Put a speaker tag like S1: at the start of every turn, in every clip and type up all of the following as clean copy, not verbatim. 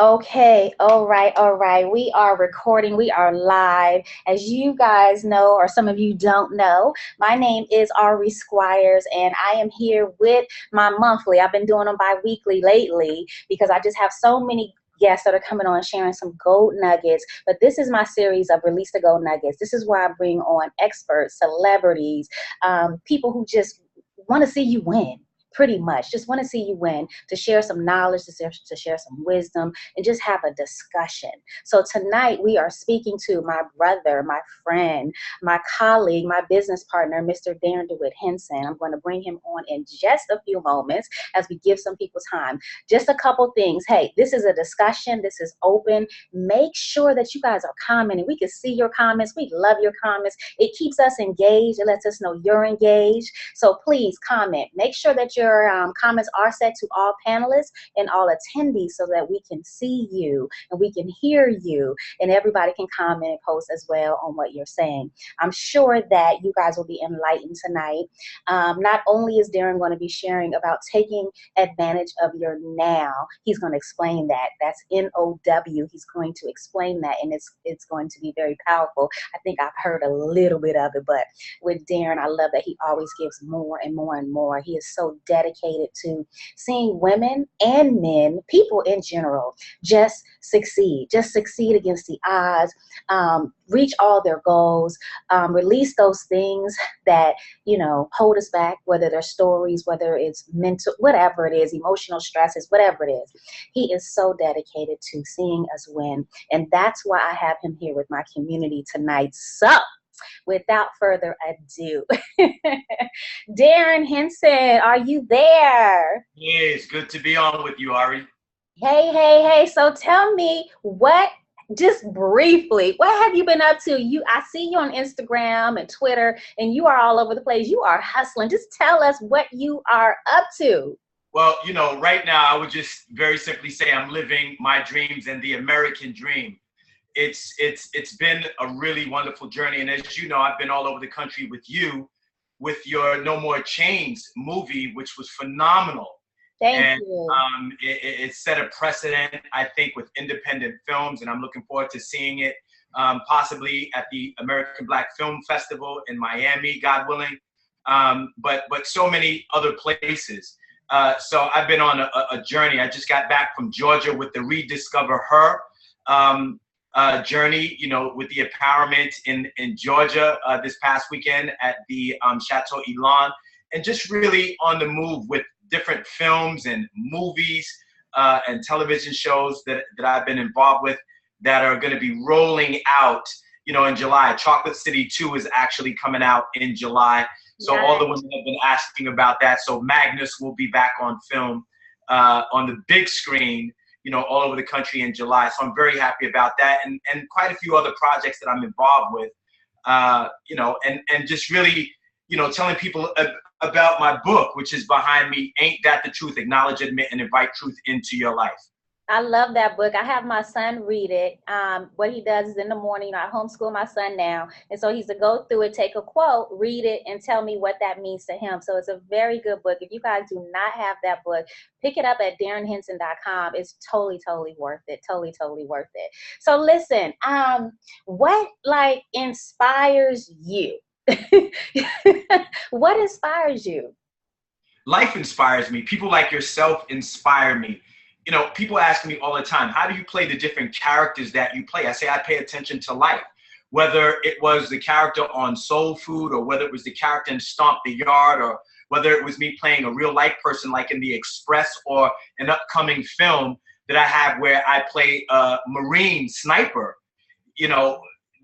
S1: Okay, all right. We are recording, we are live. As you guys know, or some of you don't know, my name is Ari Squires, and I am here with my monthly. I've been doing them bi-weekly lately because I just have so many guests that are coming on sharing some gold nuggets. But this is my series of Release the Gold Nuggets. This is where I bring on experts, celebrities, people who just want to see you win. Pretty much just want to see you win, to share some knowledge, to share some wisdom, and just have a discussion. So tonight we are speaking to my brother, my friend, my colleague, my business partner, Mr. Darrin Henson. I'm going to bring him on in just a few moments as we give some people time. Just a couple things. Hey, this is a discussion. This is open. Make sure that you guys are commenting. We can see your comments. We love your comments. It keeps us engaged. It lets us know you're engaged. So please comment. Make sure that your comments are set to all panelists and all attendees so that we can see you and we can hear you, and everybody can comment and post as well on what you're saying. I'm sure that you guys will be enlightened tonight. Not only is Darrin going to be sharing about taking advantage of your now, he's going to explain that. That's N-O-W. He's going to explain that, and it's going to be very powerful. I think I've heard a little bit of it, but with Darrin, I love that he always gives more and more and more. He is so dedicated to seeing women and men, people in general, just succeed against the odds, reach all their goals, release those things that, hold us back, whether they're stories, whether it's mental, whatever it is, emotional stresses, whatever it is. He is so dedicated to seeing us win. And that's why I have him here with my community tonight. So without further ado, Darrin Henson, are you there?
S2: Yeah, it's good to be on with you, Ari.
S1: Hey. So tell me just briefly, what have you been up to? I see you on Instagram and Twitter, and you are all over the place. You are hustling. Just tell us what you are up to.
S2: Well, right now I would just very simply say I'm living my dreams and the American dream. It's been a really wonderful journey, and as you know, I've been all over the country with you, with your No More Chains movie, which was phenomenal.
S1: Thank you.
S2: It set a precedent, I think, with independent films, and I'm looking forward to seeing it possibly at the American Black Film Festival in Miami, God willing, but so many other places. So I've been on a journey. I just got back from Georgia with the Rediscover Her journey, with the empowerment in Georgia this past weekend at the Chateau Elan, and just really on the move with different films and movies and television shows that I've been involved with that are going to be rolling out, in July. Chocolate City 2 is actually coming out in July. So all the women have been asking about that. So Magnus will be back on film on the big screen, all over the country in July. So I'm very happy about that, and quite a few other projects that I'm involved with, and just really, telling people about my book, which is behind me, Ain't That the Truth? Acknowledge, Admit, and Invite Truth into Your Life.
S1: I love that book. I have my son read it. What he does is in the morning, I homeschool my son now. And so he's to go through it, take a quote, read it, and tell me what that means to him. So it's a very good book. If you guys do not have that book, pick it up at darrinhenson.com. It's totally worth it. Totally worth it. So listen, what inspires you? What inspires you?
S2: Life inspires me. People like yourself inspire me. People ask me all the time, how do you play the different characters that you play? I say I pay attention to life, whether it was the character on Soul Food, or whether it was the character in Stomp the Yard, or whether it was me playing a real life person like in The Express, or an upcoming film that I have where I play a Marine sniper.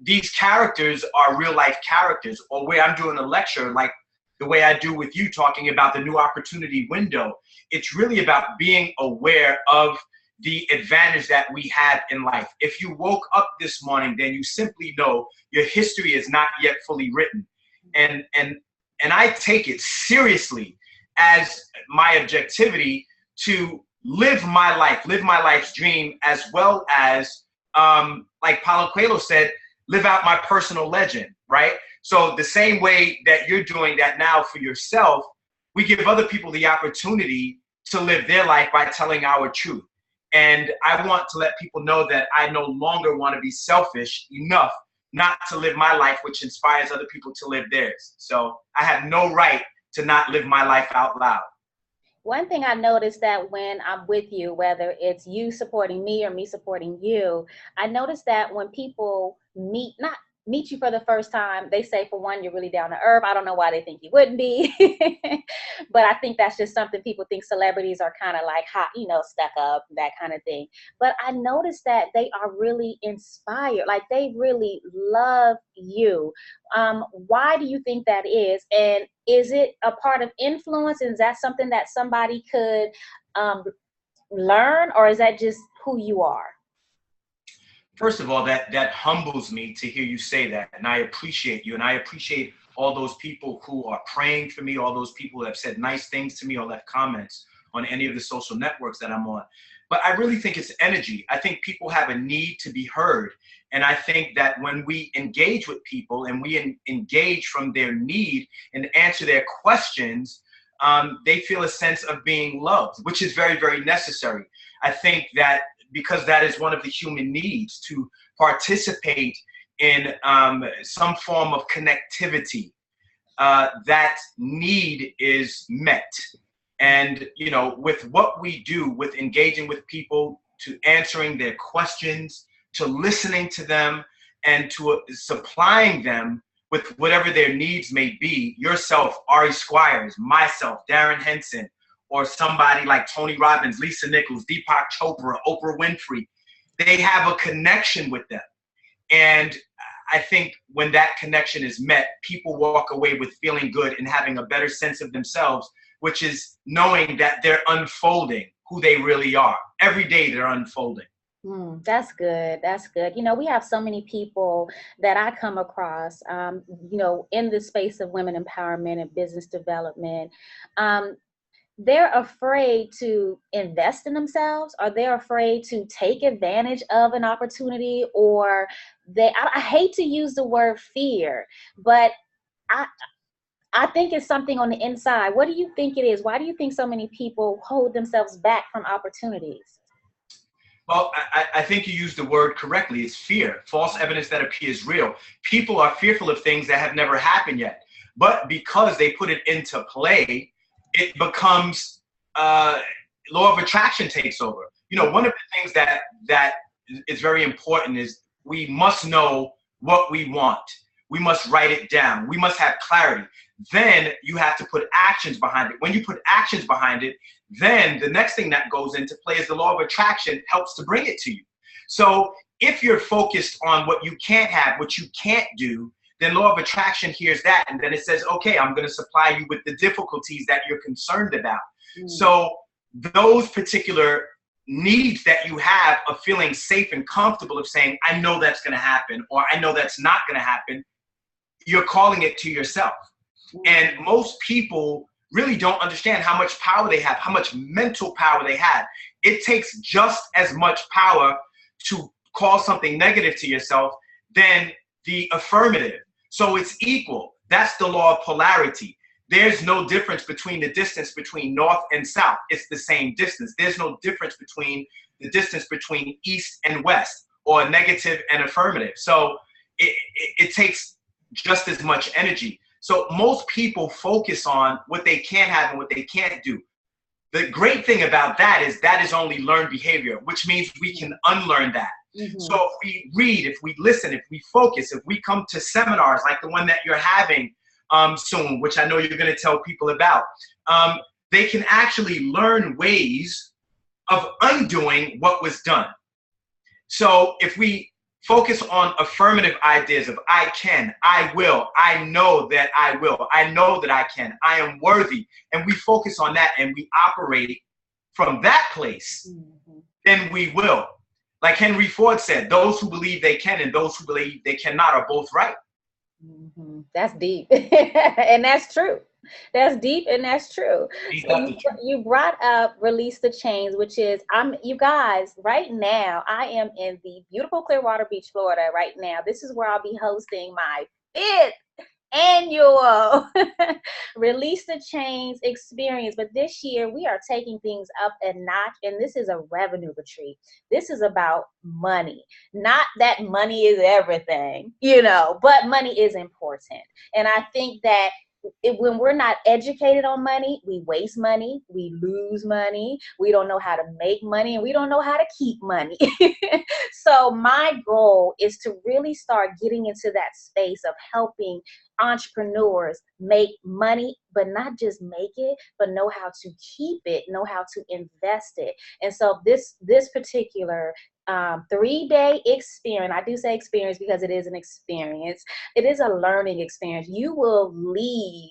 S2: These characters are real life characters, or where I'm doing a lecture like the way I do with you, talking about the new opportunity window. It's really about being aware of the advantage that we have in life. If you woke up this morning, then you simply know your history is not yet fully written. And I take it seriously as my objectivity to live my life's dream, as well as, like Paulo Coelho said, live out my personal legend, right? So the same way that you're doing that now for yourself, we give other people the opportunity to live their life by telling our truth. And I want to let people know that I no longer want to be selfish enough not to live my life, which inspires other people to live theirs. So I have no right to not live my life out loud.
S1: One thing I noticed that when I'm with you, whether it's you supporting me or me supporting you, I noticed that when people not meet you for the first time, they say, for one, you're really down to earth. I don't know why they think you wouldn't be, but I think that's just something people think celebrities are kind of like hot, stuck up, that kind of thing. But I noticed that they are really inspired, like they really love you. Why do you think that is? And is it a part of influence? Is that something that somebody could learn, or is that just who you are?
S2: First of all, that humbles me to hear you say that, and I appreciate you, and I appreciate all those people who are praying for me, all those people who have said nice things to me or left comments on any of the social networks that I'm on. But I really think it's energy. I think people have a need to be heard, and I think that when we engage with people and we engage from their need and answer their questions, they feel a sense of being loved, which is very, very necessary. I think that because that is one of the human needs, to participate in some form of connectivity, that need is met. And, with what we do, with engaging with people, to answering their questions, to listening to them, and to supplying them with whatever their needs may be, yourself, Ari Squires, myself, Darrin Henson, or somebody like Tony Robbins, Lisa Nichols, Deepak Chopra, Oprah Winfrey, they have a connection with them. And I think when that connection is met, people walk away with feeling good and having a better sense of themselves, which is knowing that they're unfolding who they really are. Every day they're unfolding.
S1: That's good. That's good. We have so many people that I come across, in the space of women empowerment and business development. They're afraid to invest in themselves, or they're afraid to take advantage of an opportunity, or I hate to use the word fear, but I think it's something on the inside. What do you think it is? Why do you think so many people hold themselves back from opportunities?
S2: Well, I think you used the word correctly. It's fear, false evidence that appears real. People are fearful of things that have never happened yet. But because they put it into play, it becomes law of attraction takes over. One of the things that is very important is we must know what we want. We must write it down. We must have clarity. Then you have to put actions behind it. When you put actions behind it, then the next thing that goes into play is the law of attraction helps to bring it to you. So if you're focused on what you can't have, what you can't do, then law of attraction hears that, and then it says, okay, I'm going to supply you with the difficulties that you're concerned about. So those particular needs that you have of feeling safe and comfortable, of saying, I know that's going to happen, or I know that's not going to happen, you're calling it to yourself. And most people really don't understand how much power they have, how much mental power they have. It takes just as much power to call something negative to yourself than the affirmative. So it's equal. That's the law of polarity. There's no difference between the distance between north and south. It's the same distance. There's no difference between the distance between east and west, or negative and affirmative. So it takes just as much energy. So most people focus on what they can have and what they can't do. The great thing about that is only learned behavior, which means we can unlearn that. So if we read, if we listen, if we focus, if we come to seminars like the one that you're having soon, which I know you're going to tell people about, they can actually learn ways of undoing what was done. So if we focus on affirmative ideas of I can, I will, I know that I will, I know that I can, I am worthy, and we focus on that and we operate from that place, then we will. Like Henry Ford said, those who believe they can and those who believe they cannot are both right.
S1: That's deep. And that's true. That's deep and that's true. So you brought up Release the Chains, which is, you guys, right now, I am in the beautiful Clearwater Beach, Florida right now. This is where I'll be hosting my 5th Annual release the chains experience. But this year we are taking things up a notch, and this is a revenue retreat. This is about money. Not that money is everything, but money is important. And I think that when we're not educated on money, we waste money, we lose money, we don't know how to make money, and we don't know how to keep money. So my goal is to really start getting into that space of helping entrepreneurs make money, but not just make it, but know how to keep it, know how to invest it. And so this particular 3-day experience, I do say experience because it is an experience. It is a learning experience. You will leave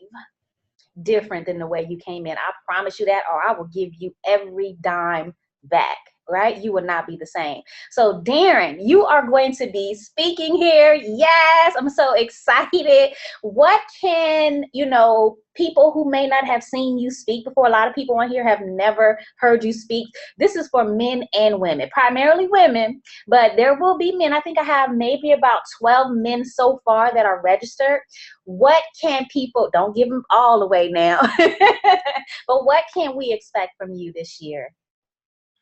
S1: different than the way you came in. I promise you that, or I will give you every dime back. Right? You will not be the same. So Darrin, you are going to be speaking here. Yes, I'm so excited. What can, people who may not have seen you speak before, a lot of people on here have never heard you speak. This is for men and women, primarily women, but there will be men. I think I have maybe about 12 men so far that are registered. What can people, don't give them all away now, but what can we expect from you this year?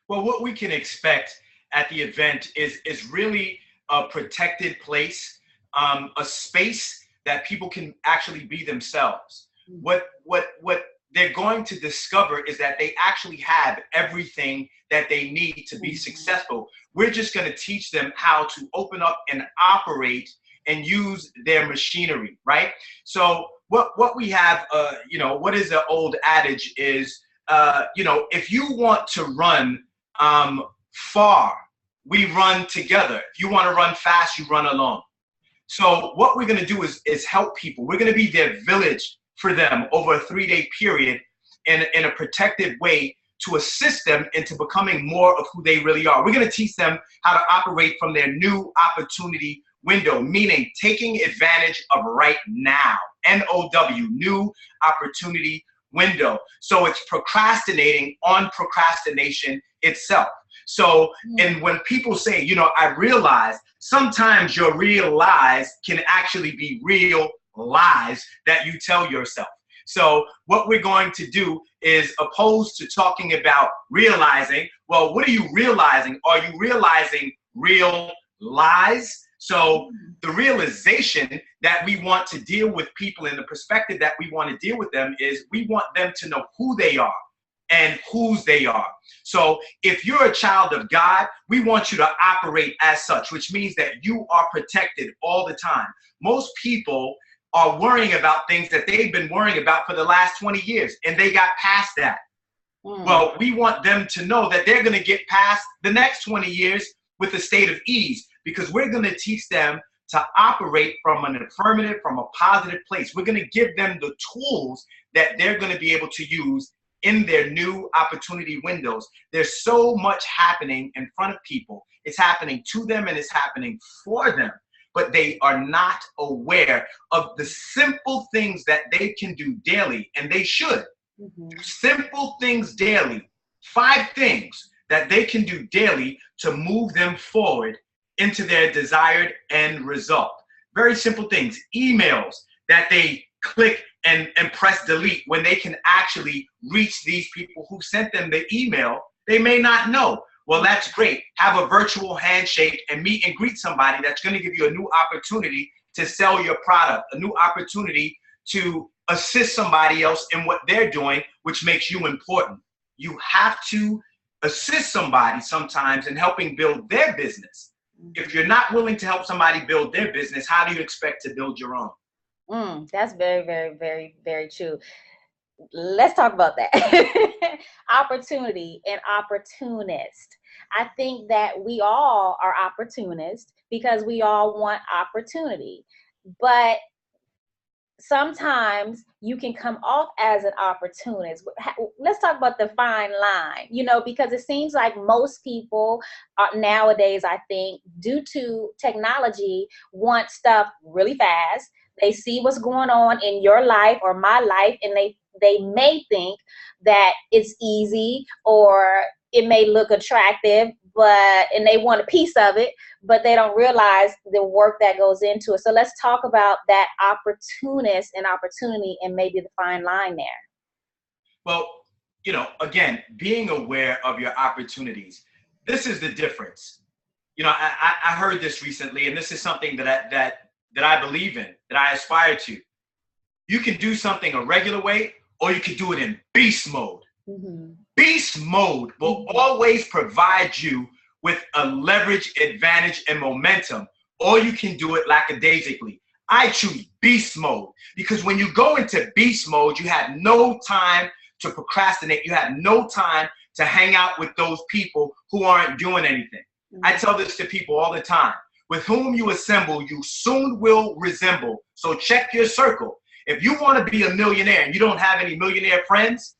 S2: Well, what we can expect at the event is really a protected place, a space that people can actually be themselves. What they're going to discover is that they actually have everything that they need to be successful. We're just going to teach them how to open up and operate and use their machinery, right? So what we have, what is the old adage is, if you want to run far, we run together. If you want to run fast, you run alone. So what we're going to do is help people. We're going to be their village for them over a 3-day period in a protected way to assist them into becoming more of who they really are. We're going to teach them how to operate from their new opportunity window, meaning taking advantage of right now. NOW, new opportunity window. So it's procrastinating on procrastination itself. So, and when people say, I realize, sometimes your real lies can actually be real lies that you tell yourself. So what we're going to do is, opposed to talking about realizing, well, what are you realizing? Are you realizing real lies? So the realization that we want to deal with people in the perspective that we want to deal with them is we want them to know who they are and whose they are. So if you're a child of God, we want you to operate as such, which means that you are protected all the time. Most people are worrying about things that they've been worrying about for the last 20 years, and they got past that. Well, we want them to know that they're going to get past the next 20 years with a state of ease, because we're going to teach them to operate from an affirmative, from a positive place. We're going to give them the tools that they're going to be able to use in their new opportunity windows. There's so much happening in front of people. It's happening to them and it's happening for them, but they are not aware of the simple things that they can do daily, and they should. Simple things daily. 5 things that they can do daily to move them forward into their desired end result. Very simple things. Emails that they click and press delete when they can actually reach these people who sent them the email. They may not know. Well, that's great. Have a virtual handshake and meet and greet somebody that's going to give you a new opportunity to sell your product, a new opportunity to assist somebody else in what they're doing, which makes you important. You have to assist somebody sometimes in helping build their business. If you're not willing to help somebody build their business, how do you expect to build your own?
S1: That's very, very, very, very true. Let's talk about that. Opportunity and opportunist. I think that we all are opportunists because we all want opportunity. But sometimes you can come off as an opportunist. Let's talk about the fine line, because it seems like most people are, nowadays, I think, due to technology, want stuff really fast. They see what's going on in your life or my life, and they may think that it's easy or it may look attractive, and they want a piece of it, but they don't realize the work that goes into it. So let's talk about that opportunist and opportunity and maybe the fine line there.
S2: Well, again, being aware of your opportunities. This is the difference. I heard this recently, and this is something that I believe in, that I aspire to. You can do something a regular way, or you can do it in beast mode. Mm-hmm. Beast mode will always provide you with a leverage, advantage, and momentum, or you can do it lackadaisically. I choose beast mode because when you go into beast mode, you have no time to procrastinate. You have no time to hang out with those people who aren't doing anything. Mm-hmm. I tell this to people all the time. With whom you assemble, you soon will resemble. So check your circle. If you want to be a millionaire and you don't have any millionaire friends,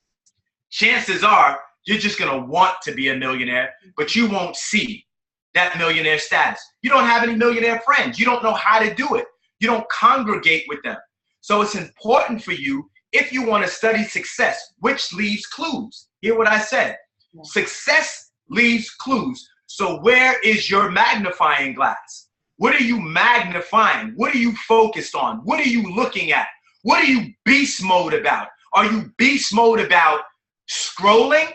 S2: chances are you're just going to want to be a millionaire, but you won't see that millionaire status. You don't have any millionaire friends. You don't know how to do it. You don't congregate with them. So it's important for you, if you want to study success, which leaves clues. Hear what I said. Yeah. Success leaves clues. So where is your magnifying glass? What are you magnifying? What are you focused on? What are you looking at? What are you beast mode about? Are you beast mode about scrolling?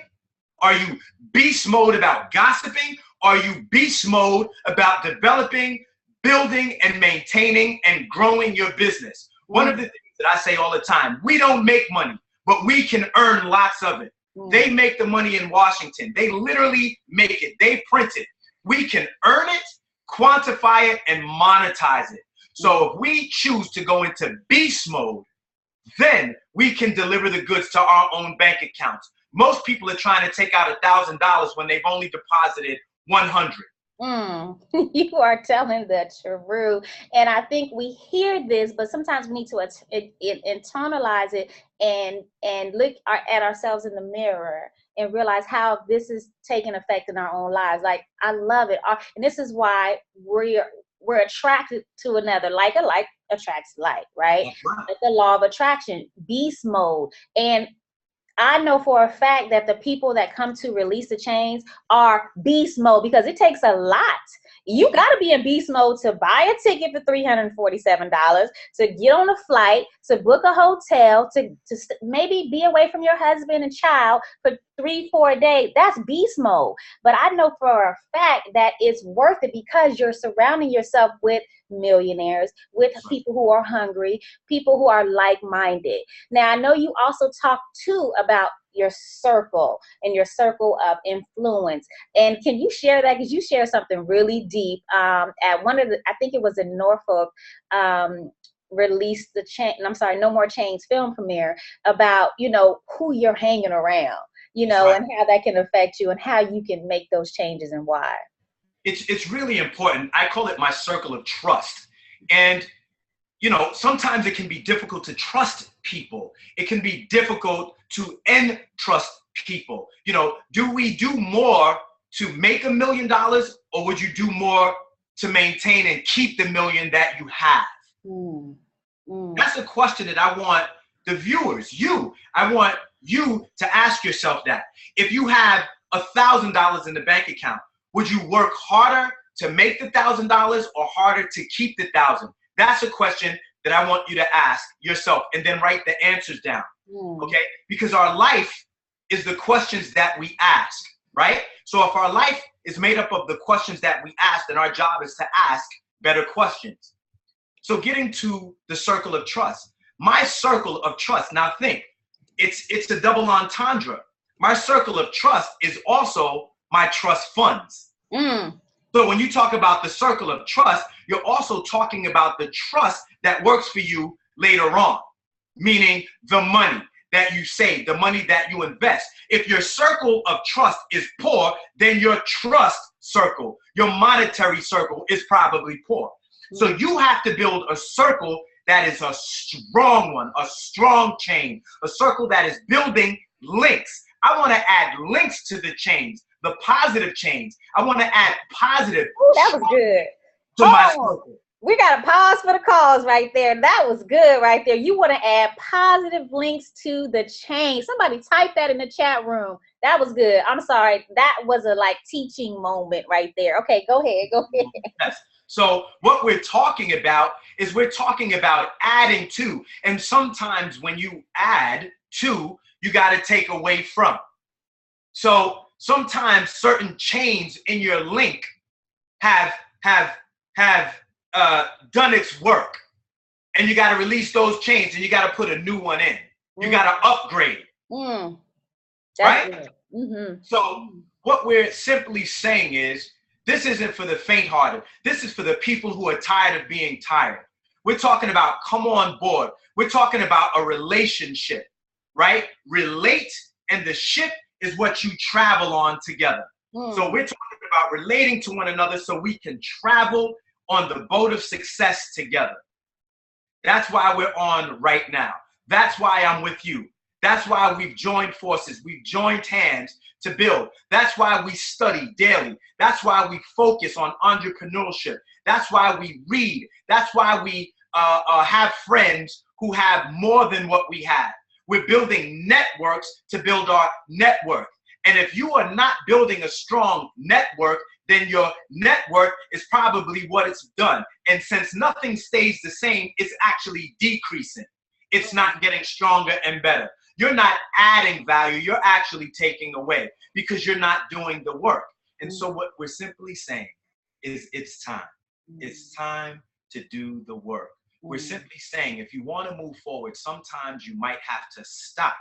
S2: Are you beast mode about gossiping? Are you beast mode about developing, building, and maintaining and growing your business? One of the things that I say all the time, we don't make money, but we can earn lots of it. They make the money in Washington. They literally make it. They print it. We can earn it, quantify it, and monetize it. So if we choose to go into beast mode, then we can deliver the goods to our own bank accounts. Most people are trying to take out $1,000 when they've only deposited 100.
S1: You are telling the truth. And I think we hear this, but sometimes we need to internalize it and look at ourselves in the mirror and realize how this is taking effect in our own lives. Like, I love it. And this is why we're attracted to another. Like attracts like, right? Like the law of attraction, beast mode. And I know for a fact that the people that come to release the chains are beast mode because it takes a lot. You got to be in beast mode to buy a ticket for $347, to get on a flight, to book a hotel, to maybe be away from your husband and child for 3-4 days. That's beast mode. But I know for a fact that it's worth it because you're surrounding yourself with millionaires, with people who are hungry, people who are like-minded. Now, I know you also talk too about your circle and your circle of influence. And can you share that? Because you share something really deep at one of the, I think it was in Norfolk, released the No More Chains film premiere about, who you're hanging around, and how that can affect you and how you can make those changes and why.
S2: It's really important. I call it my circle of trust. And, sometimes it can be difficult to trust people. It can be difficult to entrust people. Do we do more to make $1 million, or would you do more to maintain and keep the million that you have? That's a question that I want the viewers, I want you to ask yourself that. If you have $1,000 in the bank account, would you work harder to make the $1,000 or harder to keep the 1,000? That's a question that I want you to ask yourself and then write the answers down. Okay? Because our life is the questions that we ask, right? So if our life is made up of the questions that we ask, then our job is to ask better questions. So getting to the circle of trust, my circle of trust. Now think, it's a double entendre. My circle of trust is also my trust funds. So when you talk about the circle of trust, you're also talking about the trust that works for you later on, meaning the money that you save, the money that you invest. If your circle of trust is poor, then your trust circle, your monetary circle is probably poor. So you have to build a circle that is a strong one, a strong chain, a circle that is building links. I want to add links to the chains, the positive chains. I want to add positive.
S1: Ooh, that was good.
S2: To my circle.
S1: We got to pause for the cause right there. That was good right there. You want to add positive links to the chain. Somebody type that in the chat room. That was good. I'm sorry. That was a like teaching moment right there. Okay, go ahead. Go ahead.
S2: Yes. So what we're talking about is we're talking about adding to. And sometimes when you add to, you got to take away from. So sometimes certain chains in your link have done its work, and you got to release those chains, and you got to put a new one in. You got to upgrade, right? So what we're simply saying is, this isn't for the faint-hearted. This is for the people who are tired of being tired. We're talking about come on board. We're talking about a relationship, right? Relate, and the ship is what you travel on together. So we're talking about relating to one another so we can travel on the boat of success together. That's why we're on right now. That's why I'm with you. That's why we've joined forces. We've joined hands to build. That's why we study daily. That's why we focus on entrepreneurship. That's why we read. That's why we have friends who have more than what we have. We're building networks to build our network. And if you are not building a strong network, then your network is probably what it's done. And since nothing stays the same, it's actually decreasing. It's not getting stronger and better. You're not adding value. You're actually taking away because you're not doing the work. And so what we're simply saying is it's time. It's time to do the work. We're simply saying if you want to move forward, sometimes you might have to stop,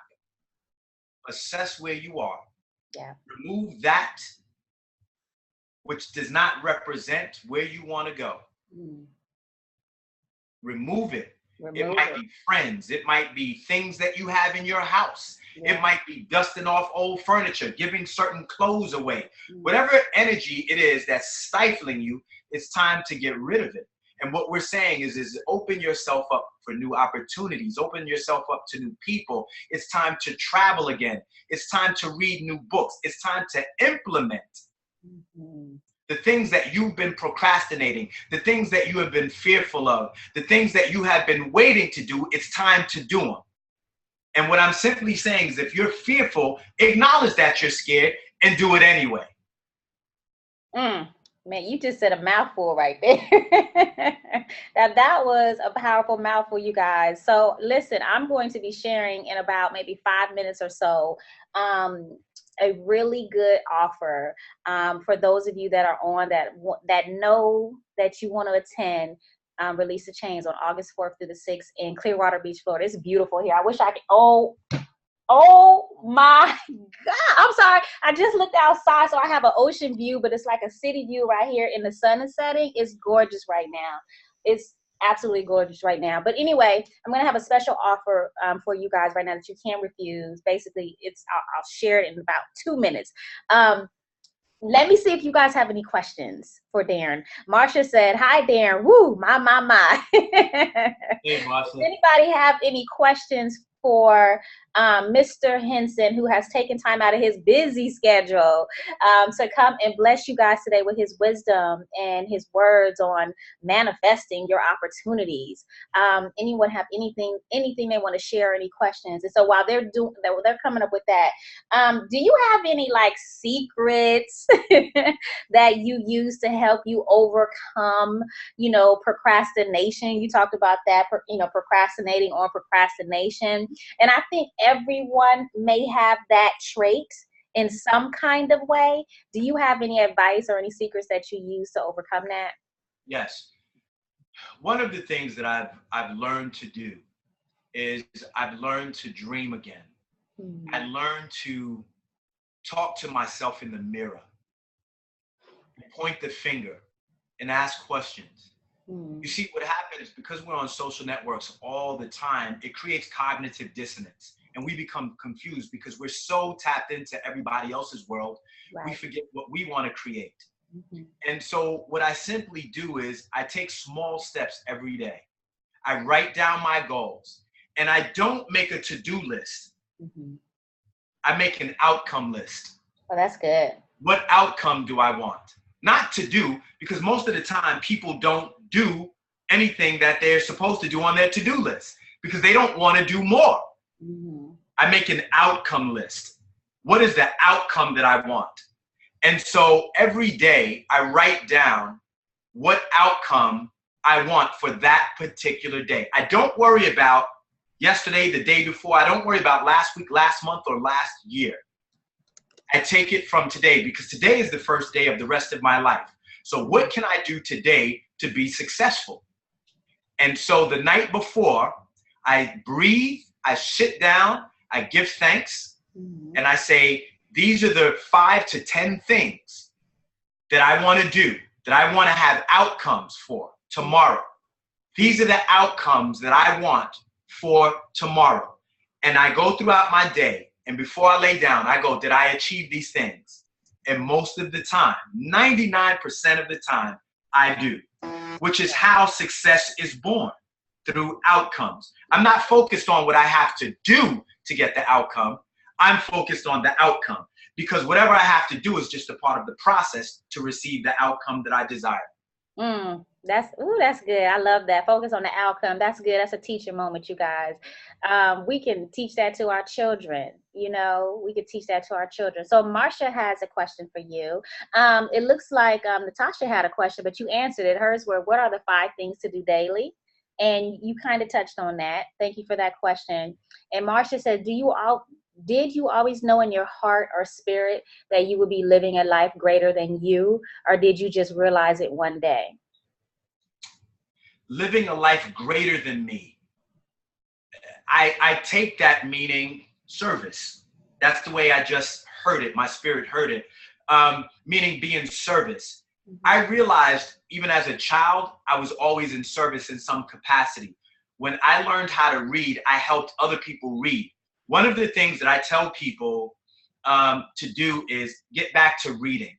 S2: assess where you are, remove that which does not represent where you want to go. Remove it. It might be friends. It might be things that you have in your house. It might be dusting off old furniture, giving certain clothes away. Whatever energy it is that's stifling you, it's time to get rid of it. And what we're saying is open yourself up for new opportunities. Open yourself up to new people. It's time to travel again. It's time to read new books. It's time to implement the things that you've been procrastinating, the things that you have been fearful of, the things that you have been waiting to do. It's time to do them. And what I'm simply saying is if you're fearful, acknowledge that you're scared and do it anyway.
S1: Man, you just said a mouthful right there. That was a powerful mouthful, you guys. So listen, I'm going to be sharing in about maybe 5 minutes or so a really good offer for those of you that are on that know that you want to attend Release the Chains on August 4th through the 6th in Clearwater Beach, Florida. It's beautiful here. I wish I could. Oh my God. I'm sorry. I just looked outside, so I have an ocean view, but it's like a city view right here, and the sun is setting. It's gorgeous right now. It's absolutely gorgeous right now. But anyway, I'm going to have a special offer for you guys right now that you can't refuse. Basically, I'll share it in about 2 minutes. Let me see if you guys have any questions for Darrin. Marsha said, hi, Darrin. Woo, my.
S2: Hey, Marsha.
S1: Does anybody have any questions for Mr. Henson, who has taken time out of his busy schedule to come and bless you guys today with his wisdom and his words on manifesting your opportunities? Anyone have anything they want to share, any questions? And so while they're coming up with that, do you have any like secrets that you use to help you overcome, procrastination? You talked about that, procrastinating on procrastination. And I think everyone may have that trait in some kind of way. Do you have any advice or any secrets that you use to overcome that?
S2: Yes. One of the things that I've learned to do is I've learned to dream again. I learned to talk to myself in the mirror, point the finger, and ask questions. You see, what happens because we're on social networks all the time, it creates cognitive dissonance. And we become confused because we're so tapped into everybody else's world, we forget what we want to create. And so what I simply do is I take small steps every day. I write down my goals, and I don't make a to-do list. I make an outcome list.
S1: Oh, that's good.
S2: What outcome do I want? Not to do, because most of the time people don't do anything that they're supposed to do on their to-do list because they don't want to do more.
S1: Mm-hmm.
S2: I make an outcome list. What is the outcome that I want? And so every day I write down what outcome I want for that particular day. I don't worry about yesterday, the day before. I don't worry about last week, last month, or last year. I take it from today because today is the first day of the rest of my life. So what can I do today to be successful? And so the night before, I breathe, I sit down, I give thanks, and I say, these are the 5 to 10 things that I want to do, that I want to have outcomes for tomorrow. These are the outcomes that I want for tomorrow. And I go throughout my day, and before I lay down, I go, did I achieve these things? And most of the time, 99% of the time, I do, which is how success is born, through outcomes. I'm not focused on what I have to do to get the outcome. I'm focused on the outcome because whatever I have to do is just a part of the process to receive the outcome that I desire.
S1: That's good. I love that. Focus on the outcome. That's good. That's a teacher moment, you guys. We can teach that to our children. You know, we could teach that to our children. So Marsha has a question for you. It looks like Natasha had a question, but you answered it. Hers were, what are the 5 things to do daily? And you kind of touched on that. Thank you for that question. And Marsha said, did you always know in your heart or spirit that you would be living a life greater than you, or did you just realize it one day?
S2: Living a life greater than me. I take that meaning service. That's the way I just heard it. My spirit heard it. Meaning be in service. I realized even as a child, I was always in service in some capacity. When I learned how to read, I helped other people read. One of the things that I tell people to do is get back to reading.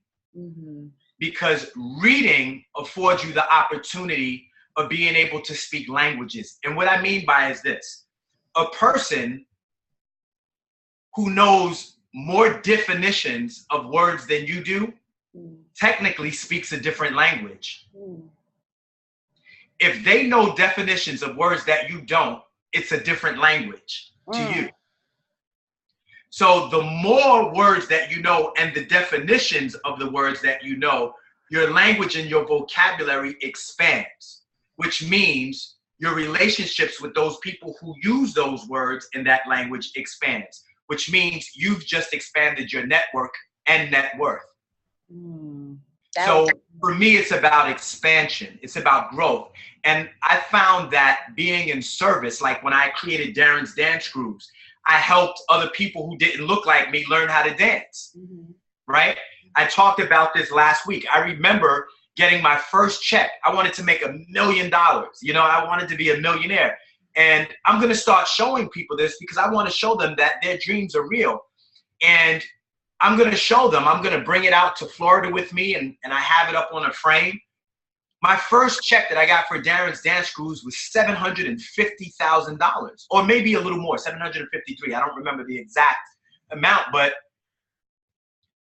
S2: Because reading affords you the opportunity of being able to speak languages. And what I mean by is this: a person who knows more definitions of words than you do technically speaks a different language. If they know definitions of words that you don't, it's a different language to you. So the more words that you know and the definitions of the words that you know, your language and your vocabulary expands, which means your relationships with those people who use those words in that language expands, which means you've just expanded your network and net worth. So for me, it's about expansion. It's about growth. And I found that being in service, like when I created Darrin's Dance Grooves, I helped other people who didn't look like me learn how to dance, right? I talked about this last week. I remember getting my first check. I wanted to make $1 million. You know, I wanted to be a millionaire. And I'm going to start showing people this because I want to show them that their dreams are real. And I'm going to show them. I'm going to bring it out to Florida with me, and I have it up on a frame. My first check that I got for Darrin's Dance Grooves was $750,000, or maybe a little more, 753. I don't remember the exact amount, but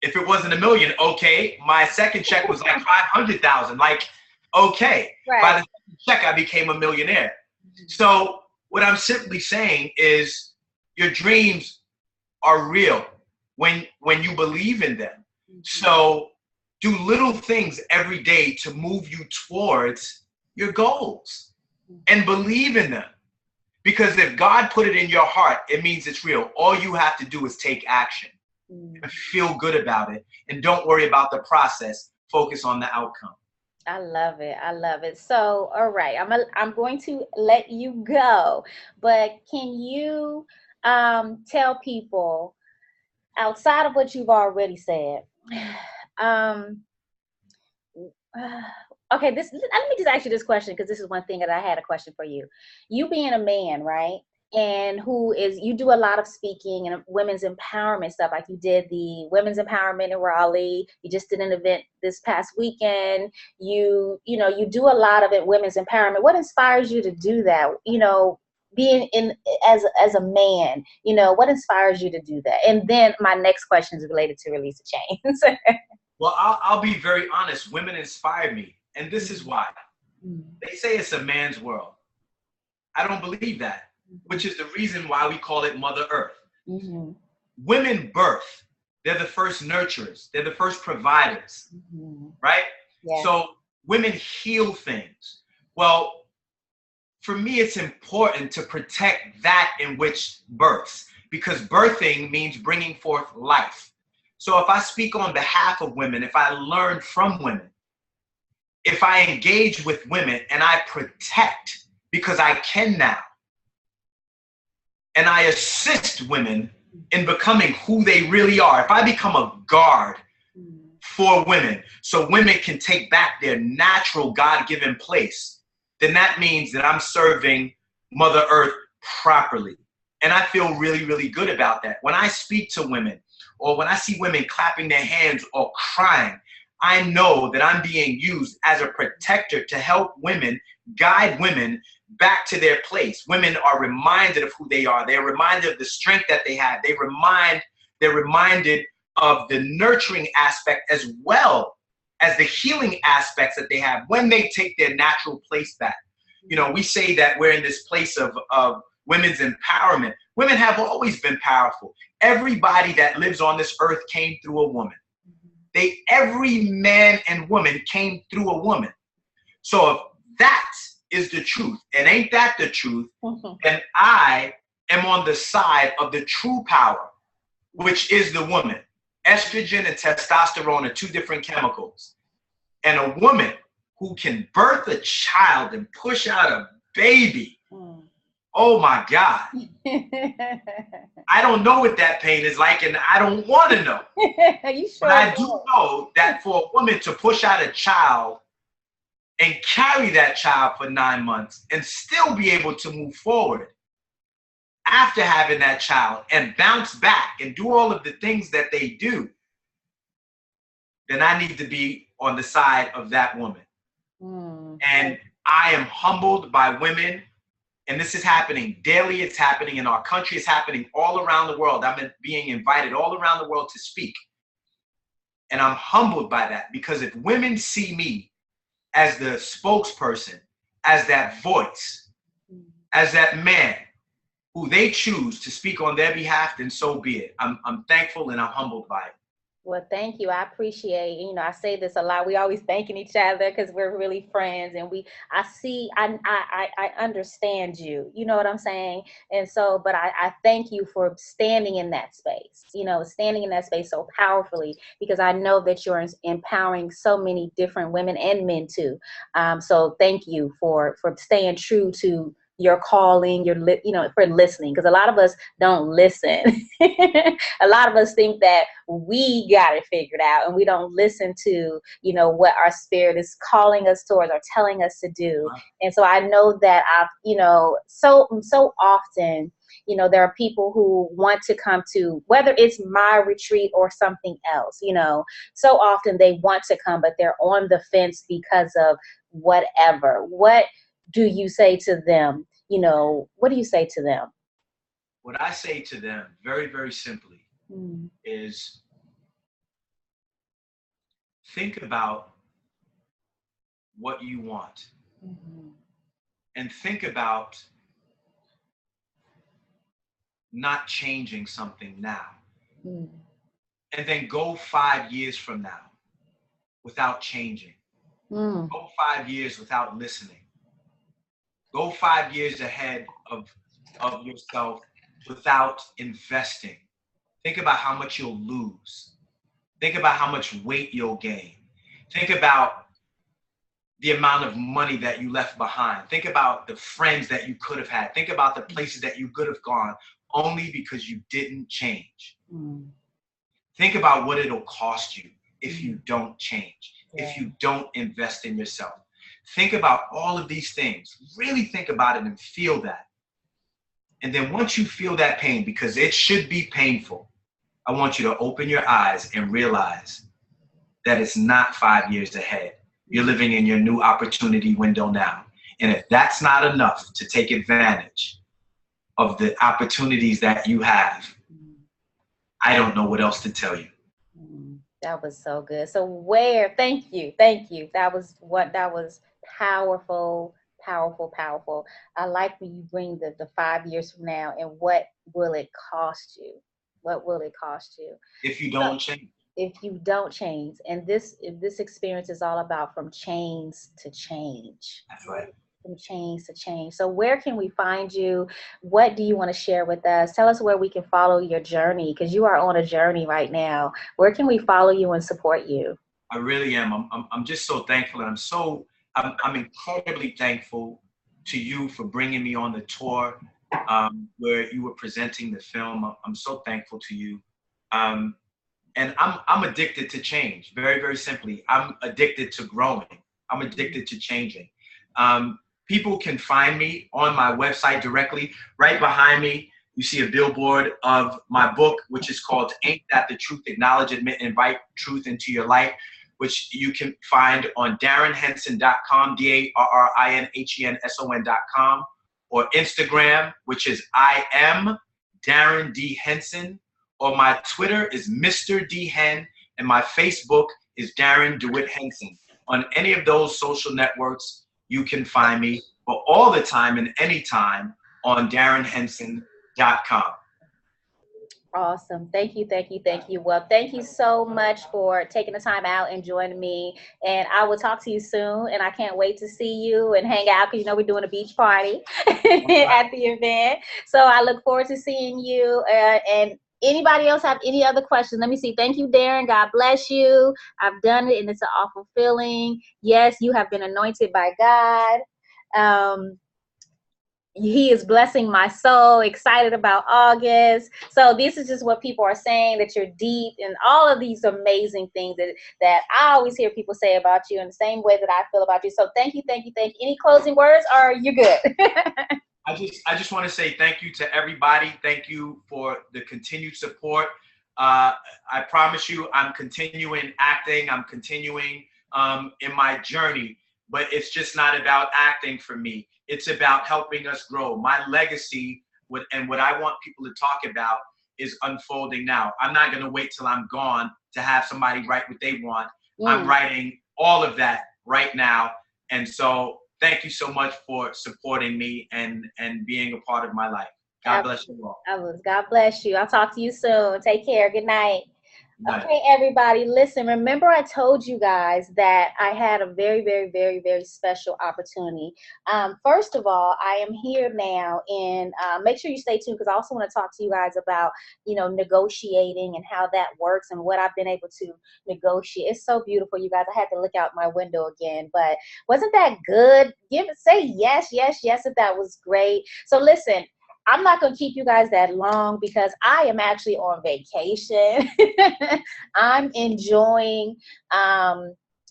S2: if it wasn't $1 million, okay. My second check was like 500,000. Like, okay. Right. By the second check, I became a millionaire. So what I'm simply saying is your dreams are real when you believe in them. So do little things every day to move you towards your goals and believe in them. Because if God put it in your heart, it means it's real. All you have to do is take action and feel good about it. And don't worry about the process. Focus on the outcome.
S1: I love it. I love it. So, all right, I'm going to let you go, but can you tell people outside of what you've already said, okay, let me just ask you this question, because this is one thing that I had a question for you. You being a man, right? And you do a lot of speaking and women's empowerment stuff, like you did the women's empowerment in Raleigh. You just did an event this past weekend. You do a lot of it, women's empowerment. What inspires you to do that? You know, being in as a man, you know, what inspires you to do that? And then my next question is related to Release the Chains.
S2: Well, I'll be very honest. Women inspire me. And this is why. They say it's a man's world. I don't believe that, which is the reason why we call it Mother Earth. Women birth. They're the first nurturers. They're the first providers, right?
S1: Yeah.
S2: So women heal things. Well, for me, it's important to protect that in which births, because birthing means bringing forth life. So if I speak on behalf of women, if I learn from women, if I engage with women and I protect, because I can now, and I assist women in becoming who they really are, if I become a guard for women so women can take back their natural God-given place, then that means that I'm serving Mother Earth properly. And I feel really, really good about that. When I speak to women, or when I see women clapping their hands or crying, I know that I'm being used as a protector to help women, guide women back to their place. Women are reminded of who they are. They're reminded of the strength that they have. They're reminded of the nurturing aspect as well as the healing aspects that they have when they take their natural place back. You know, we say that we're in this place of women's empowerment. Women have always been powerful. Everybody that lives on this earth came through a woman. Every man and woman came through a woman. So if that is the truth, and ain't that the truth, then I am on the side of the true power, which is the woman. Estrogen and testosterone are two different chemicals. And a woman who can birth a child and push out a baby, oh my God. I don't know what that pain is like, and I don't want to know.
S1: You sure
S2: but I do know that for a woman to push out a child and carry that child for 9 months and still be able to move forward after having that child and bounce back and do all of the things that they do, then I need to be on the side of that woman. And I am humbled by women. And this is happening daily. It's happening in our country. It's happening all around the world. I'm being invited all around the world to speak. And I'm humbled by that, because if women see me as the spokesperson, as that voice, as that man who they choose to speak on their behalf, then so be it. I'm thankful and I'm humbled by it.
S1: Well, thank you. I appreciate, I say this a lot. We always thanking each other because we're really friends, and I understand you. You know what I'm saying? And so, but I thank you for standing in that space, standing in that space so powerfully, because I know that you're empowering so many different women and men too. So thank you for staying true to your calling, for listening, because a lot of us don't listen. A lot of us think that we got it figured out, and we don't listen to, what our spirit is calling us towards or telling us to do. And so I know that so often, there are people who want to come to, whether it's my retreat or something else, so often they want to come, but they're on the fence because of whatever. What do you say to them? What do you say to them?
S2: What I say to them, very, very simply, is think about what you want. And think about not changing something now. And then go 5 years from now without changing. Go 5 years without listening. Go 5 years ahead of yourself without investing. Think about how much you'll lose. Think about how much weight you'll gain. Think about the amount of money that you left behind. Think about the friends that you could have had. Think about the places that you could have gone only because you didn't change. Think about what it'll cost you if you don't change, if you don't invest in yourself. Think about all of these things. Really think about it and feel that. And then once you feel that pain, because it should be painful, I want you to open your eyes and realize that it's not 5 years ahead. You're living in your new opportunity window now. And if that's not enough to take advantage of the opportunities that you have, I don't know what else to tell you.
S1: That was so good. So thank you. That was Powerful, powerful, powerful. I like when you bring the 5 years from now and what will it cost you? What will it cost you?
S2: if you don't change.
S1: If you don't change. And this experience is all about from chains to change.
S2: That's right.
S1: From change to change. So where can we find you? What do you want to share with us? Tell us where we can follow your journey, because you are on a journey right now. Where can we follow you and support you?
S2: I really am. I'm just so thankful, and I'm incredibly thankful to you for bringing me on the tour where you were presenting the film. I'm so thankful to you. Um, and I'm addicted to change. Very, very simply, I'm addicted to growing. I'm addicted to changing. People can find me on my website directly. Right behind me, you see a billboard of my book, which is called Ain't That the Truth? Acknowledge, Admit, Invite Truth into Your Life, which you can find on darrinhenson.com, DarrinHenson.com, or Instagram, which is I am Darrin D. Henson, or my Twitter is Mr. D. Hen, and my Facebook is Darrin DeWitt Henson. On any of those social networks, you can find me for all the time and anytime on DarrinHenson.com.
S1: Awesome. Thank you, thank you, thank you. Well, thank you so much for taking the time out and joining me. And I will talk to you soon. And I can't wait to see you and hang out, because you know we're doing a beach party at the event. So I look forward to seeing you. And anybody else have any other questions? Let me see. Thank you, Darrin. God bless you. I've done it, and it's an awful feeling. Yes, you have been anointed by God. He is blessing my soul. Excited about August. So this is just what people are saying, that you're deep, and all of these amazing things that I always hear people say about you in the same way that I feel about you. So thank you, thank you, thank you. Any closing words, or you're good?
S2: I just want to say thank you to everybody. Thank you for the continued support. I promise you, I'm continuing acting. I'm continuing in my journey, but it's just not about acting for me. It's about helping us grow. My legacy and what I want people to talk about is unfolding now. I'm not going to wait till I'm gone to have somebody write what they want. I'm writing all of that right now. And so thank you so much for supporting me and being a part of my life. God bless you all.
S1: God bless you. I'll talk to you soon. Take care. Good night. Okay, everybody, listen, remember I told you guys that I had a very, very, very, very special opportunity. First of all, I am here now, and make sure you stay tuned, because I also want to talk to you guys about, negotiating and how that works and what I've been able to negotiate. It's so beautiful, you guys. I had to look out my window again, but wasn't that good? Say yes, yes, yes, if that was great. So listen, I'm not going to keep you guys that long, because I am actually on vacation. I'm enjoying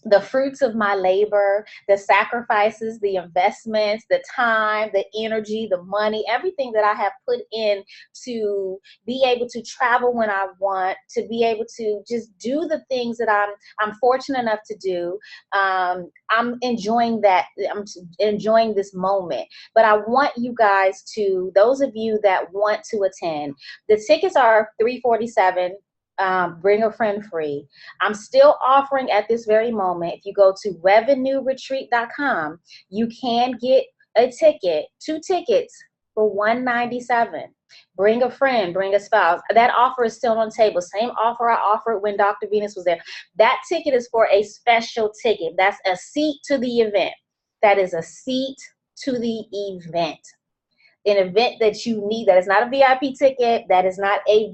S1: the fruits of my labor, the sacrifices, the investments, the time, the energy, the money, everything that I have put in to be able to travel when I want, to be able to just do the things that I'm fortunate enough to do. I'm enjoying that. I'm enjoying this moment. But I want you guys to, those of you that want to attend, the tickets are $347. Bring a friend free. I'm still offering at this very moment. If you go to revenueretreat.com, you can get a ticket, 2 tickets for $197. Bring a friend, bring a spouse. That offer is still on the table. Same offer I offered when Dr. Venus was there. That ticket is for a special ticket. That's a seat to the event. That is a seat to the event. An event that you need, that is not a VIP ticket, that is not a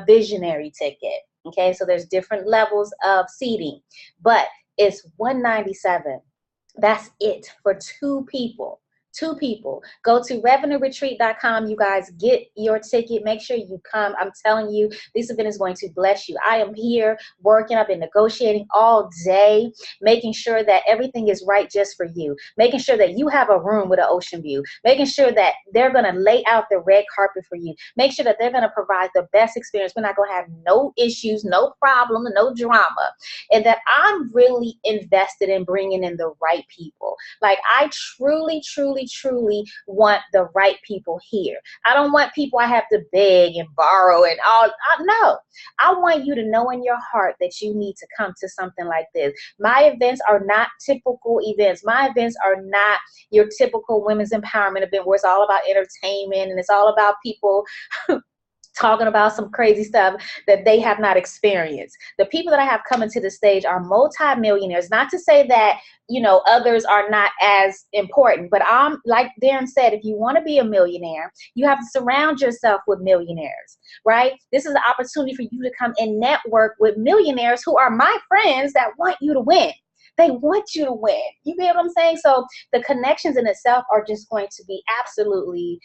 S1: visionary ticket. Okay, so there's different levels of seating, but it's $197. That's it for 2 people. 2 people. Go to revenueretreat.com. You guys get your ticket. Make sure you come. I'm telling you, this event is going to bless you. I am here working. I've been negotiating all day, making sure that everything is right just for you, making sure that you have a room with an ocean view, making sure that they're going to lay out the red carpet for you, make sure that they're going to provide the best experience. We're not going to have no issues, no problem, no drama, and that I'm really invested in bringing in the right people. Like, I truly, truly, really, truly want the right people here. I don't want people I have to beg and borrow and all. No, I want you to know in your heart that you need to come to something like this. My events are not typical events. My events are not your typical women's empowerment event where it's all about entertainment and it's all about people talking about some crazy stuff that they have not experienced. The people that I have coming to the stage are multi-millionaires. Not to say that, you know, others are not as important, but I'm like Darrin said, if you want to be a millionaire, you have to surround yourself with millionaires, right? This is an opportunity for you to come and network with millionaires who are my friends that want you to win. They want you to win. You get what I'm saying? So the connections in itself are just going to be absolutely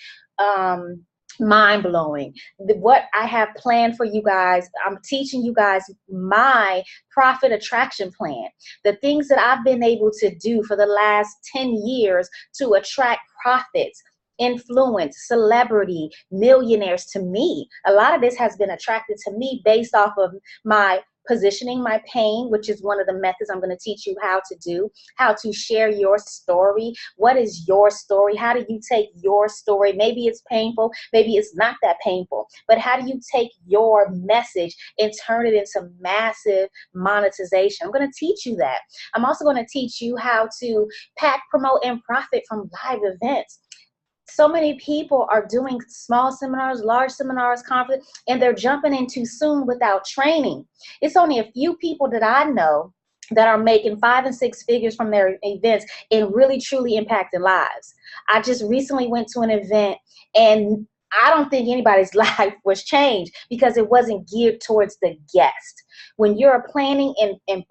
S1: mind-blowing. What I have planned for you guys, I'm teaching you guys my profit attraction plan, the things that I've been able to do for the last 10 years to attract profits, influence, celebrity, millionaires to me. A lot of this has been attracted to me based off of my positioning my pain, which is one of the methods I'm going to teach you how to do, how to share your story. What is your story? How do you take your story? Maybe it's painful, maybe it's not that painful, but how do you take your message and turn it into massive monetization? I'm going to teach you that. I'm also going to teach you how to pack, promote, and profit from live events. So many people are doing small seminars, large seminars, conferences, and they're jumping in too soon without training. It's only a few people that I know that are making 5 and 6 figures from their events and really truly impacting lives. I just recently went to an event and I don't think anybody's life was changed because it wasn't geared towards the guest. When you're planning and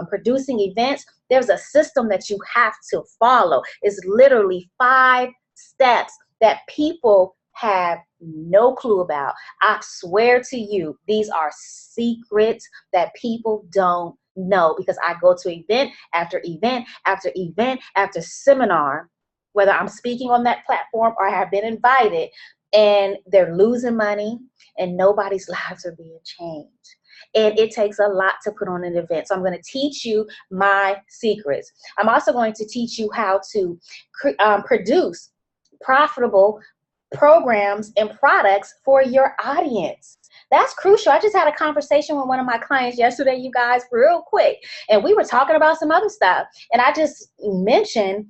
S1: producing events, there's a system that you have to follow. It's literally 5 steps that people have no clue about. I swear to you, these are secrets that people don't know because I go to event after event after event after seminar, whether I'm speaking on that platform or I have been invited, and they're losing money and nobody's lives are being changed. And it takes a lot to put on an event. So I'm going to teach you my secrets. I'm also going to teach you how to produce profitable programs and products for your audience. That's crucial. I just had a conversation with one of my clients yesterday, you guys, real quick, and we were talking about some other stuff. And I just mentioned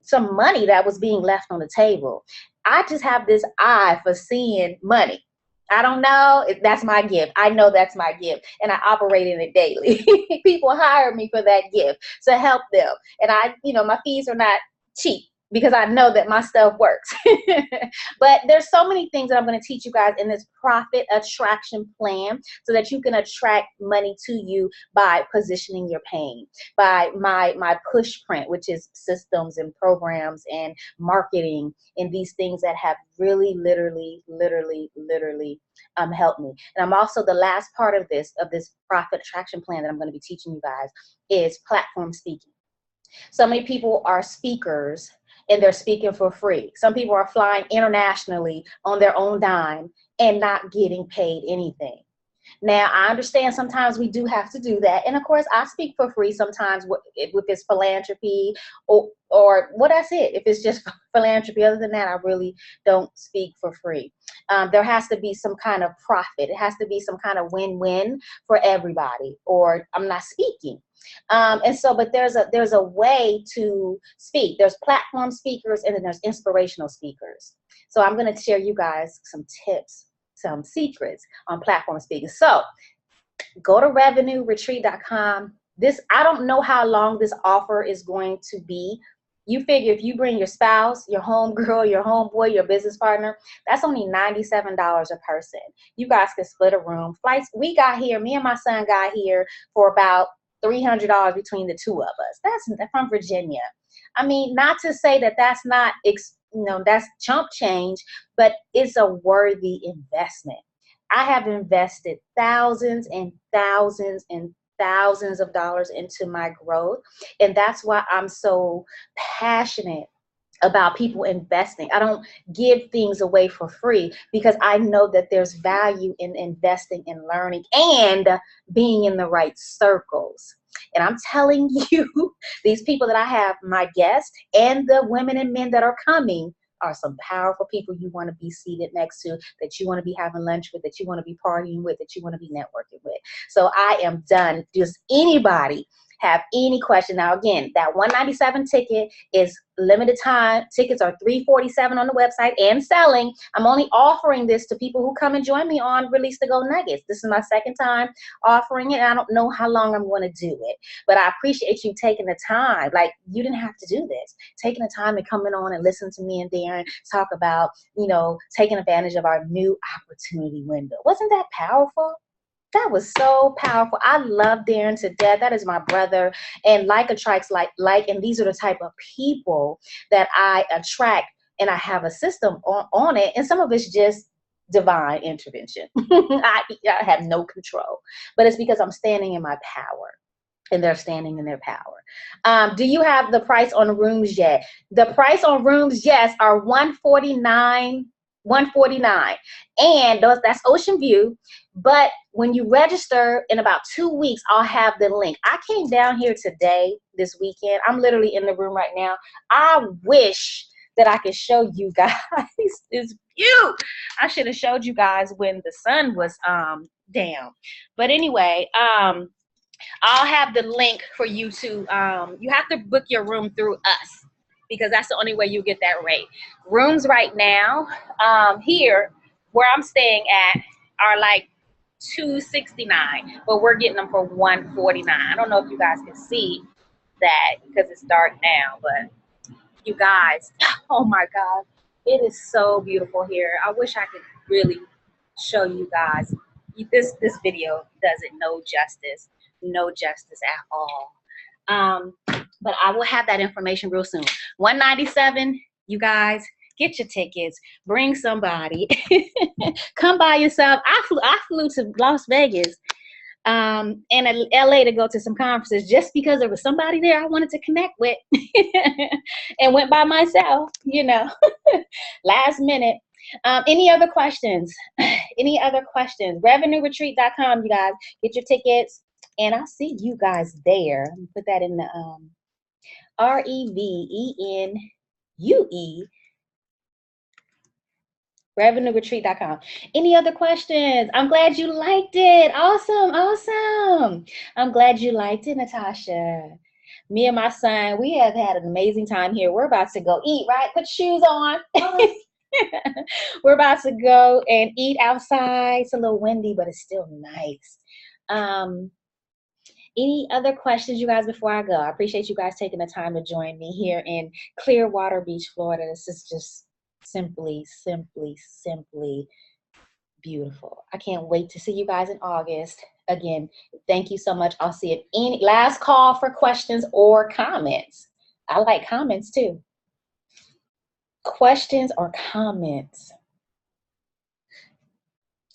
S1: some money that was being left on the table. I just have this eye for seeing money. I don't know. That's my gift. I know that's my gift, and I operate in it daily. People hire me for that gift to help them, and my fees are not cheap, because I know that my stuff works. But there's so many things that I'm going to teach you guys in this profit attraction plan so that you can attract money to you by positioning your pain, by my push print, which is systems and programs and marketing and these things that have really literally helped me. And I'm also, the last part of this profit attraction plan that I'm going to be teaching you guys is platform speaking. So many people are speakers and they're speaking for free. Some people are flying internationally on their own dime and not getting paid anything. Now, I understand sometimes we do have to do that. And of course, I speak for free sometimes with this philanthropy or well, that's it. If it's just philanthropy, other than that, I really don't speak for free. There has to be some kind of profit. It has to be some kind of win-win for everybody, or I'm not speaking. But there's a way to speak. There's platform speakers and then there's inspirational speakers. So I'm going to share you guys some tips, some secrets on platform speaking. So go to revenueretreat.com. I don't know how long this offer is going to be. You figure if you bring your spouse, your homegirl, your homeboy, your business partner, that's only $97 a person. You guys can split a room. Flights, me and my son got here for about $300 between the two of us. That's from Virginia. I mean, not to say that that's not, that's chump change, but it's a worthy investment. I have invested thousands and thousands and thousands of dollars into my growth. And that's why I'm so passionate about people investing. I don't give things away for free because I know that there's value in investing and learning and being in the right circles. And I'm telling you, these people that I have, my guests and the women and men that are coming, are some powerful people you want to be seated next to, that you want to be having lunch with, that you want to be partying with, that you want to be networking with. So I am done. Just anybody have any question. Now, again, that $197 ticket is limited time. Tickets are $347 on the website and selling. I'm only offering this to people who come and join me on Release the Go Nuggets. This is my second time offering it, and I don't know how long I'm going to do it, but I appreciate you taking the time. Like, you didn't have to do this. Taking the time and coming on and listen to me and Darrin talk about, you know, taking advantage of our new opportunity window. Wasn't that powerful? That was so powerful. I love Darrin to death. That is my brother. And like attracts like, and these are the type of people that I attract, and I have a system on it. And some of it's just divine intervention. I have no control, but it's because I'm standing in my power, and they're standing in their power. Do you have the price on rooms yet? The price on rooms, yes, are $149. And that's Ocean View. But when you register in about 2 weeks, I'll have the link. I came down here today, this weekend. I'm literally in the room right now. I wish that I could show you guys this view. I should have showed you guys when the sun was down. But anyway, I'll have the link for you to, you have to book your room through us, because that's the only way you get that rate. Rooms right now, here where I'm staying at, are like $269, but we're getting them for $149. I don't know if you guys can see that because it's dark now, but you guys, oh my God, it is so beautiful here. I wish I could really show you guys. This video does it no justice at all. But I will have that information real soon. $197, you guys, get your tickets, bring somebody, come by yourself. I flew to Las Vegas and LA to go to some conferences just because there was somebody there I wanted to connect with, and went by myself, you know, last minute. Any other questions? Any other questions? RevenueRetreat.com, you guys, get your tickets, and I'll see you guys there. Put that in the REVENUE, RevenueRetreat.com. Any other questions? I'm glad you liked it. Awesome. I'm glad you liked it, Natasha. Me and my son, we have had an amazing time here. We're about to go eat, right? Put shoes on. We're about to go and eat outside. It's a little windy, but it's still nice. Any other questions, you guys, before I go? I appreciate you guys taking the time to join me here in Clearwater Beach, Florida. This is just simply beautiful. I can't wait to see you guys in August. Again, thank you so much. I'll see it. Any last call for questions or comments? I like comments too. Questions or comments?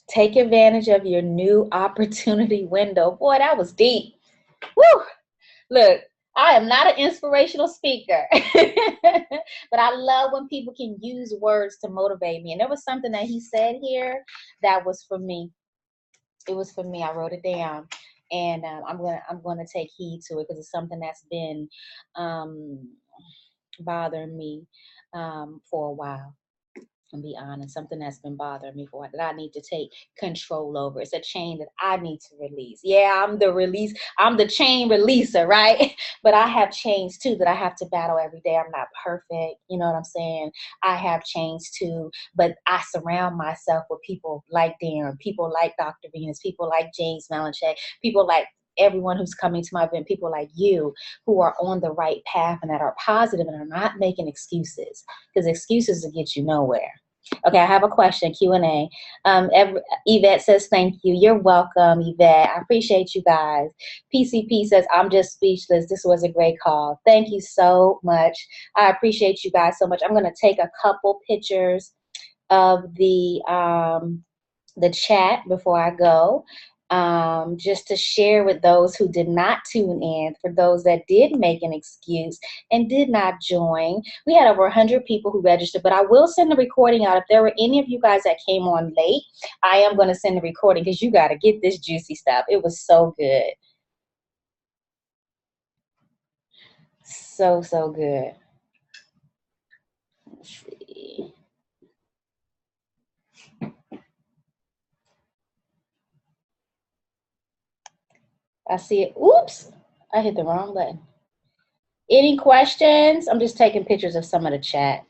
S1: Take advantage of your new opportunity window. Boy, that was deep. Woo! Look, I am not an inspirational speaker, but I love when people can use words to motivate me. And there was something that he said here that was for me. It was for me. I wrote it down, and I'm gonna take heed to it, because it's something that's been bothering me for a while. And be honest, something that's been bothering me for a while that I need to take control over. It's a chain that I need to release. Yeah, I'm the chain releaser, right? But I have chains too that I have to battle every day. I'm not perfect, you know what I'm saying? I have chains too, but I surround myself with people like Darrin, people like Dr. Venus, people like James Malinchak, people like everyone who's coming to my event, people like you who are on the right path and that are positive and are not making excuses, because excuses will get you nowhere. Okay, I have a question, Q&A. Yvette says, thank you. You're welcome, Yvette. I appreciate you guys. PCP says, I'm just speechless. This was a great call. Thank you so much. I appreciate you guys so much. I'm going to take a couple pictures of the chat before I go. Just to share with those who did not tune in, for those that did make an excuse and did not join. We had over 100 people who registered, but I will send the recording out. If there were any of you guys that came on late, I am going to send the recording, because you got to get this juicy stuff. It was so good. So, so good. Let's see. I see it. Oops, I hit the wrong button. Any questions? I'm just taking pictures of some of the chat.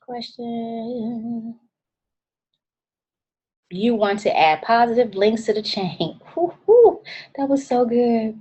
S1: Question. You want to add positive links to the chain. Woo-hoo, that was so good.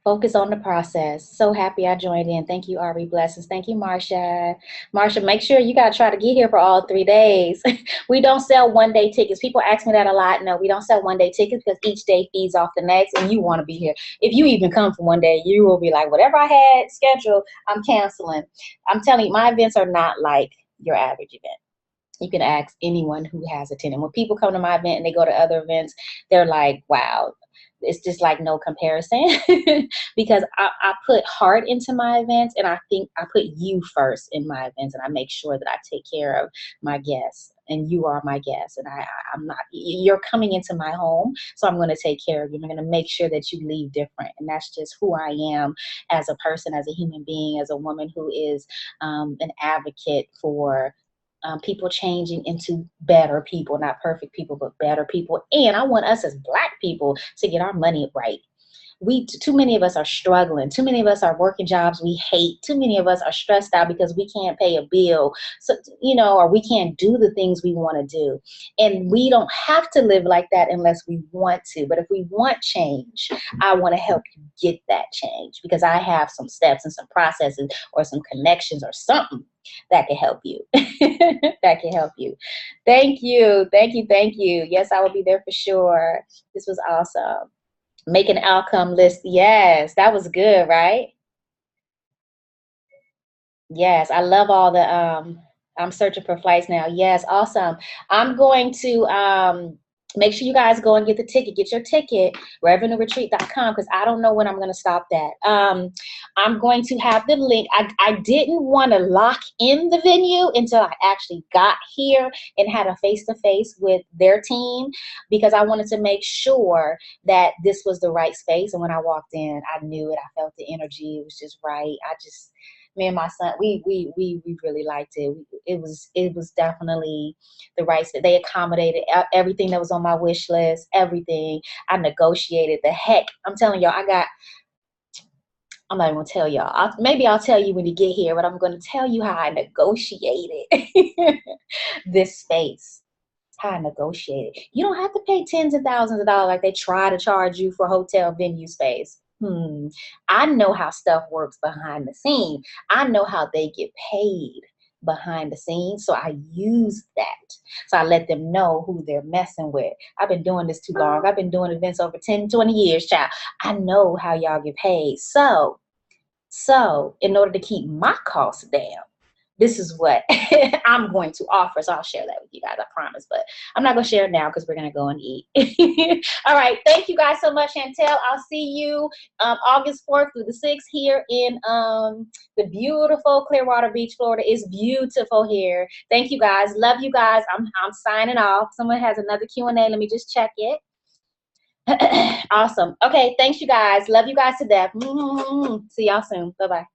S1: Focus on the process. So happy I joined in. Thank you, Ari. Blessings. Thank you, Marsha. Marsha, make sure you got to try to get here for all 3 days. We don't sell one-day tickets. People ask me that a lot. No, we don't sell one-day tickets because each day feeds off the next, and you want to be here. If you even come for one day, you will be like, whatever I had scheduled, I'm canceling. I'm telling you, my events are not like your average event. You can ask anyone who has attended. When people come to my event and they go to other events, they're like, wow, it's just like no comparison. Because I put heart into my events, and I think I put you first in my events, and I make sure that I take care of my guests, and you are my guest, and I'm not, you're coming into my home, so I'm going to take care of you. I'm going to make sure that you leave different, and that's just who I am as a person, as a human being, as a woman who is an advocate for people changing into better people, not perfect people, but better people. And I want us as Black people to get our money right. Too many of us are struggling. Too many of us are working jobs we hate. Too many of us are stressed out because we can't pay a bill, so, or we can't do the things we want to do. And we don't have to live like that unless we want to. But if we want change, I want to help you get that change, because I have some steps and some processes or some connections or something that can help you. That can help you. Thank you. Thank you. Thank you. Yes, I will be there for sure. This was awesome. Make an outcome list. Yes, that was good, right? Yes, I love all the I'm searching for flights now. Yes, awesome. I'm going to make sure you guys go and get the ticket. Get your ticket, revenueretreat.com, because I don't know when I'm going to stop that. I'm going to have the link. I didn't want to lock in the venue until I actually got here and had a face-to-face with their team, because I wanted to make sure that this was the right space. And when I walked in, I knew it. I felt the energy. It was just right. Me and my son, we really liked it. It was definitely the right fit. They accommodated everything that was on my wish list, everything. I negotiated the heck. I'm telling y'all, I'm not even gonna tell y'all. Maybe I'll tell you when you get here, but I'm gonna tell you how I negotiated this space. How I negotiated. You don't have to pay tens of thousands of dollars like they try to charge you for hotel venue space. I know how stuff works behind the scene. I know how they get paid behind the scenes. So I use that. So I let them know who they're messing with. I've been doing this too long. I've been doing events over 10, 20 years, child. I know how y'all get paid. So in order to keep my costs down, this is what I'm going to offer. So I'll share that with you guys, I promise. But I'm not going to share it now because we're going to go and eat. All right. Thank you guys so much, Chantel. I'll see you August 4th through the 6th here in the beautiful Clearwater Beach, Florida. It's beautiful here. Thank you guys. Love you guys. I'm signing off. Someone has another Q&A. Let me just check it. Awesome. Okay. Thanks, you guys. Love you guys to death. See y'all soon. Bye-bye.